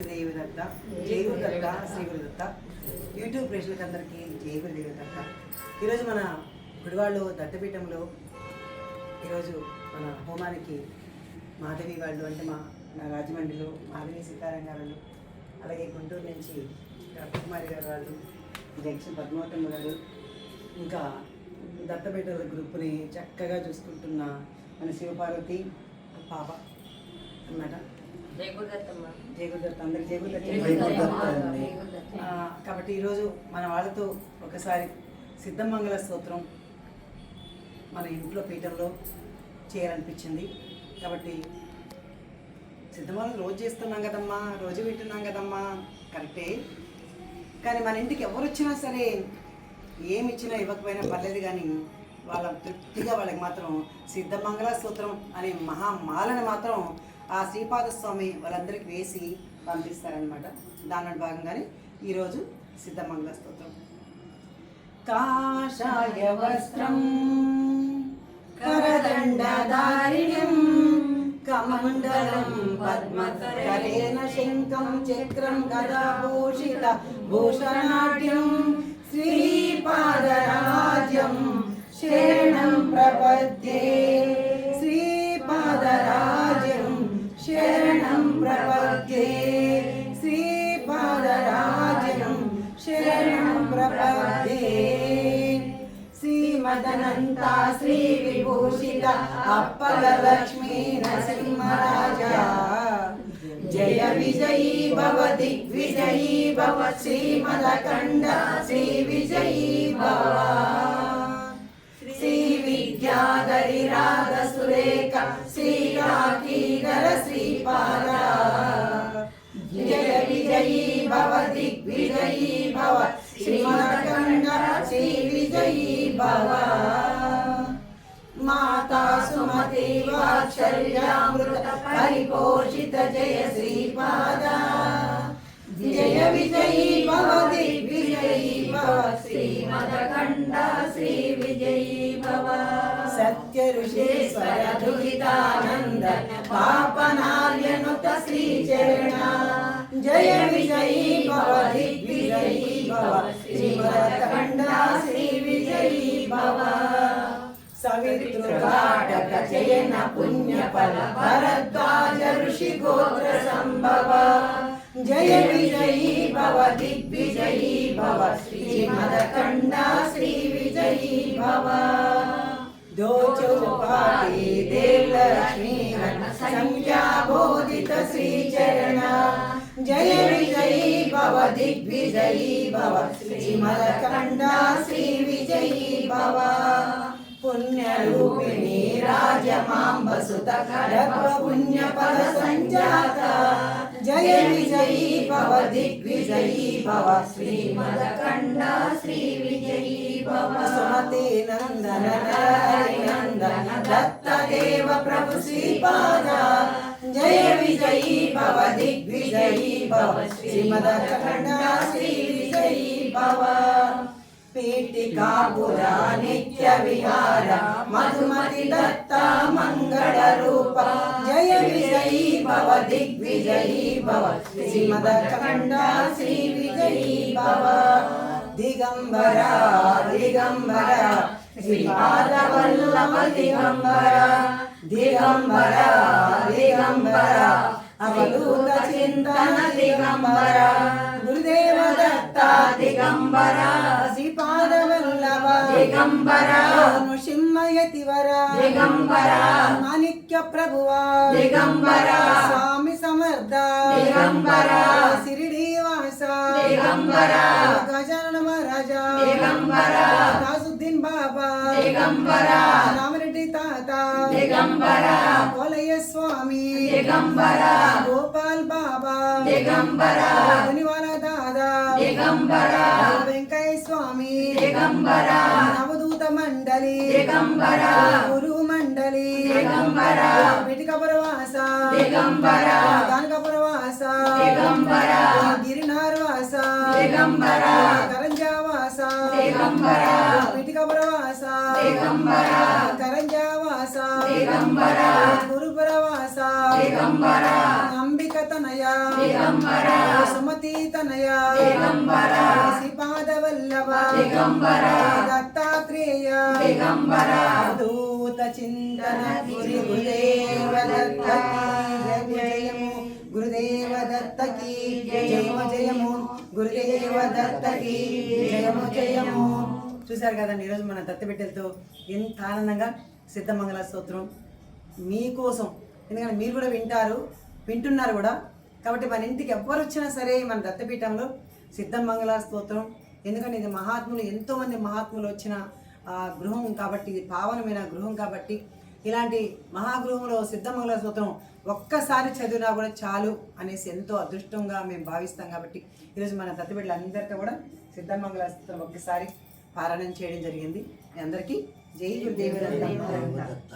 దేవదత్త జై గురుదత్త శ్రీ గురుదత్త యూట్యూబ్ ప్రేక్షకులందరికీ జై గురుదేవదత్త. ఈరోజు మన గుడివాళ్ళు దత్తపీఠంలో ఈరోజు మన హోమానికి మాధవి వాళ్ళు అంటే మా రాజమండ్రిలో మాధవి సీతారాం గారు, అలాగే గుంటూరు నుంచి రత్నకుమారి గారు వాళ్ళు, జంక్షన్ పద్మావతమ్మ గారు, ఇంకా దత్తపీఠ గ్రూప్ని చక్కగా చూసుకుంటున్న మన శివపార్వతి పాప అన్నమాట. జై గురుదత్తమ్మ. జై గురుదత్త, అందరికి జై గురుదత్త. కాబట్టి ఈరోజు మన వాళ్ళతో ఒకసారి సిద్ధమంగళ స్తోత్రం మన ఇంట్లో పీఠంలో చేయాలనిపించింది. కాబట్టి సిద్ధమంగళం రోజు చేస్తున్నాం కదమ్మా, రోజు వింటున్నాం కదమ్మా, కరెక్టే. కానీ మన ఇంటికి ఎవరు వచ్చినా సరే ఏమి ఇచ్చినా ఇవ్వకపోయినా పర్లేదు, కానీ వాళ్ళ తృప్తిగా వాళ్ళకి మాత్రం సిద్ధమంగళ స్తోత్రం అనే మహామాలను మాత్రం ఆ శ్రీపాద స్వామి వాళ్ళందరికీ వేసి పంపిస్తారనమాట. దానిలో భాగంగానే ఈరోజు సిద్ధమంగళ స్తోత్రం. కాషాయ వస్త్రం కరదండధారిణ్యం కమండలం పద్మకరేణ శంఖం చక్రం గదాభూషిత భూషణాఢ్యం శ్రీపాదరాజ్యం శరణం ప్రపద్యే. శ్రీపాదరాజ్యం శరణం ప్రపద్యే. శ్రీపాదరాజ్యం శరణం ప్రపద్యే. శ్రీమదనంత శ్రీ విభూషిత అప్పల లక్ష్మీ నరసింహరాజా జయ విజయీ భవ దిగ్విజయీ భవ శ్రీమదకండ శ్రీ విజయీ భవ. శ్రీ విద్యాధరి రాగ సురేఖ శ్రీరాకీధర శ్రీపాద జయ విజయీ భవ దిగ్విజయీ భవ శ్రీమదకండ శ్రీ విజయీ భవ. మాతా సుమతి వాత్సల్యామృత పరిపోషిత జయ శ్రీపాద జయ విజయీ భవ దిగ్విజయీ భవ శ్రీమదకండ శ్రీ విజయీ భవ. సత్య ఋషీశ్వర దుహితానంద పాపనార్యనుత శ్రీచరణ జయ విజయీ భవ దిగ్విజయీ భవ శ్రీమదకండ శ్రీ విజయీ భవ. సవితృఘాటక చయన పుణ్యఫల భరద్వాజ ఋషి గోత్ర సంభవ జయ విజయీ భవ దిగ్విజయీ భవ శ్రీమదకండ శ్రీ విజయీ భవ. దోచౌపాటి దేవలక్ష్మీ సంఖ్యాబోధిత శ్రీచరణ జయ విజయీ భవ దిగ్విజయీ భవ శ్రీమదకండ శ్రీ విజయీ భవ. పుణ్యరూపిణి రాజమాంబసుత కడప పుణ్యపద సంజాత జయ విజయీ భవ దిగ్విజయీ భవ శ్రీమదకండ శ్రీ విజయీ భవ. సుమతి నందన హరినందన దత్తదేవ ప్రభు శ్రీపాద జయ విజయీ భవ దిగ్విజయీ భవ శ్రీమదకండ శ్రీ విజయీ భవ. పీఠికాపుర నిత్య విహార మధుమతి దత్త మంగళ రూప జయ విజయీ భవ దిగ్విజయీ భవ శ్రీమదకండ శ్రీ విజయీ భవ. దిగంబర దిగంబర శ్రీపాద వల్లభ దిగంబర దిగంబర దిగంబర అవధూత చింతన దిగంబర గురుదేవ దత్త దిగంబర శ్రీపాద వల్లభ దిగంబర నృసింహయతివర దిగంబర మాణిక్య ప్రభువా దిగంబర స్వామి సమర్థ దిగంబర శిరిడి వాస దిగంబర గజానన మహారాజ దిగంబర నాసుద్దీన్ బాబా దిగంబర రామరెడ్డి తాత దిగంబర కోలయ్య స్వామి దిగంబర గోపాల్ బాబా దిగంబర మునివాల దాదా దిగంబర వెంకయ్య స్వామి దిగంబర నవదూత మండలి దిగంబర గురు మండలి దిగంబర పిటికపురవాస దిగంబర కానకపురవాస దిగంబర గిరినారవాస దిగంబర కరంజావాస దిగంబర పిటికపురవాస దిగంబర కరంజావాస దిగంబర గురుపురవాస దిగంబర అంబిక తనయా సుమతి తనయా శ్రీపాదవల్లభ దత్తాత్రేయ దూత చింతన గురుదేవ దత్తకి జయము గురుదేవ దత్తకి జయము జయము గురుదేవ దత్తకి జయము జయము. చూశారు కదండి, ఈరోజు మన దత్తబిడ్డలతో ఎంత ఆనందంగా సిద్ధమంగళ స్తోత్రం మీకోసం, ఎందుకంటే మీరు కూడా వింటున్నారు కూడా. కాబట్టి మన ఇంటికి ఎవ్వరు వచ్చినా సరే మన దత్తపీఠంలో సిద్ధమంగళ స్తోత్రం, ఎందుకంటే ఇది మహాత్ములు, ఎంతోమంది మహాత్ములు వచ్చిన గృహం కాబట్టి, ఇది పావనమైన గృహం కాబట్టి, ఇలాంటి మహాగృహంలో సిద్ధమంగళ స్తోత్రం ఒక్కసారి చదివినా కూడా చాలు అనేసి ఎంతో అదృష్టంగా మేము భావిస్తాం. కాబట్టి ఈరోజు మన దత్తబిడ్డలందరితో కూడా సిద్ధమంగళ స్తోత్రం ఒక్కసారి పారాయణం చేయడం జరిగింది. మీ అందరికీ జై గురుదేవ దత్త.